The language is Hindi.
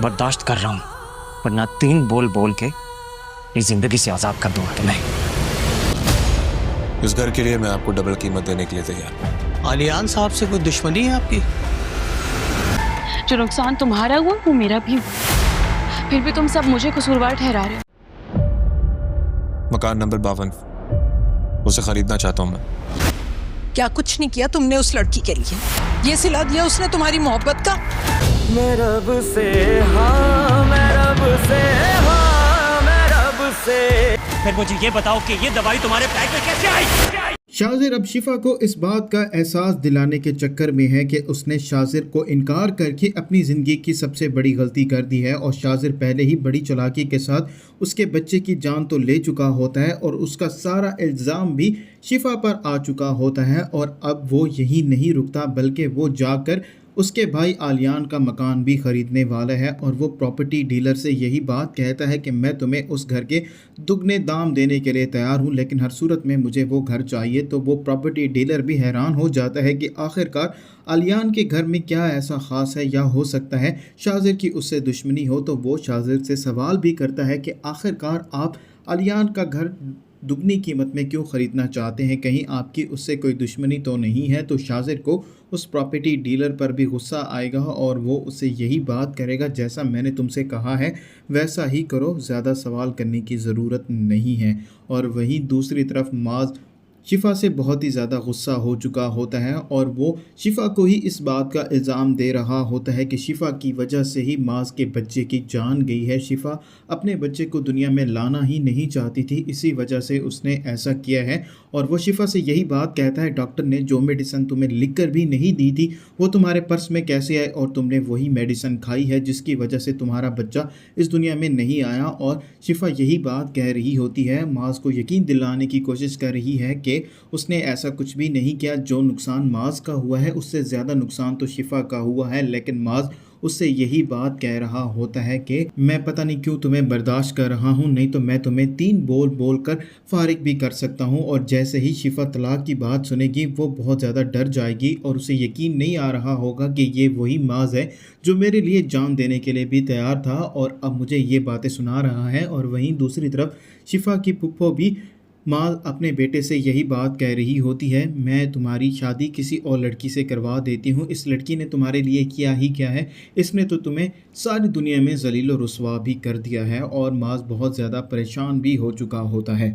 बर्दाश्त कर रहा हूँ, वरना 3 बोल बोल के ये जिंदगी से आजाद कर दूंगा तुम्हें। इस घर के लिए मैं आपको डबल कीमत देने के लिए तैयार हूं। आलियान साहब से कोई दुश्मनी है आपकी? जो नुकसान तुम्हारा हुआ वो मेरा भी हुआ, फिर भी तुम सब मुझे कसूरवार ठहरा रहे हो। मकान नंबर 52, उसे खरीदना चाहता हूं मैं। क्या कुछ नहीं किया तुमने उस लड़की के लिए? ये सिला दिया उसने तुम्हारी मोहब्बत का। मैं रब से हाँ, मैं रब से हाँ, मैं रब से। फिर मुझे ये बताओ कि ये दवाई तुम्हारे बैग में कैसे आई? शाजिर अब शिफा को इस बात का एहसास दिलाने के चक्कर में है कि उसने शाजिर को इनकार करके अपनी ज़िंदगी की सबसे बड़ी गलती कर दी है, और शाजिर पहले ही बड़ी चालाकी के साथ उसके बच्चे की जान तो ले चुका होता है और उसका सारा इल्ज़ाम भी शिफा पर आ चुका होता है। और अब वो यही नहीं रुकता, बल्कि वो जाकर उसके भाई आलियान का मकान भी ख़रीदने वाला है, और वो प्रॉपर्टी डीलर से यही बात कहता है कि मैं तुम्हें उस घर के दुगने दाम देने के लिए तैयार हूँ, लेकिन हर सूरत में मुझे वो घर चाहिए। तो वो प्रॉपर्टी डीलर भी हैरान हो जाता है कि आखिरकार आलियान के घर में क्या ऐसा ख़ास है, या हो सकता है शाजिर की उससे दुश्मनी हो। तो वो शाजिर से सवाल भी करता है कि आखिरकार आप आलियान का घर दुगनी कीमत में क्यों ख़रीदना चाहते हैं, कहीं आपकी उससे कोई दुश्मनी तो नहीं है। तो शाजिर को उस प्रॉपर्टी डीलर पर भी गुस्सा आएगा और वो उससे यही बात करेगा, जैसा मैंने तुमसे कहा है वैसा ही करो, ज़्यादा सवाल करने की ज़रूरत नहीं है। और वहीं दूसरी तरफ माज शिफा से बहुत ही ज़्यादा गुस्सा हो चुका होता है, और वो शिफा को ही इस बात का इल्ज़ाम दे रहा होता है कि शिफा की वजह से ही माज के बच्चे की जान गई है। शिफा अपने बच्चे को दुनिया में लाना ही नहीं चाहती थी, इसी वजह से उसने ऐसा किया है। और वो शिफा से यही बात कहता है, डॉक्टर ने जो मेडिसिन तुम्हें लिख कर भी नहीं दी थी वो तुम्हारे पर्स में कैसे आए, और तुमने वही मेडिसिन खाई है जिसकी वजह से तुम्हारा बच्चा इस दुनिया में नहीं आया। और शिफा यही बात कह रही होती है, माज को यकीन दिलाने की कोशिश कर रही है कि उसने ऐसा कुछ भी नहीं किया। जो नुकसान माज का हुआ है उससे ज़्यादा नुकसान तो शिफा का हुआ है, लेकिन माज उससे यही बात कह रहा होता है कि मैं पता नहीं क्यों तुम्हें बर्दाश्त कर रहा हूँ, नहीं तो मैं तुम्हें 3 बोल बोल कर फारिग भी कर सकता हूँ। और जैसे ही शिफा तलाक की बात सुनेगी वो बहुत ज़्यादा डर जाएगी, और उसे यकीन नहीं आ रहा होगा कि ये वही माज है जो मेरे लिए जान देने के लिए भी तैयार था और अब मुझे ये बातें सुना रहा है। और वहीं दूसरी तरफ शिफा की पुप्पो भी माँ अपने बेटे से यही बात कह रही होती है, मैं तुम्हारी शादी किसी और लड़की से करवा देती हूँ, इस लड़की ने तुम्हारे लिए किया ही क्या है, इसने तो तुम्हें सारी दुनिया में जलील और रुसवा भी कर दिया है। और माज बहुत ज़्यादा परेशान भी हो चुका होता है।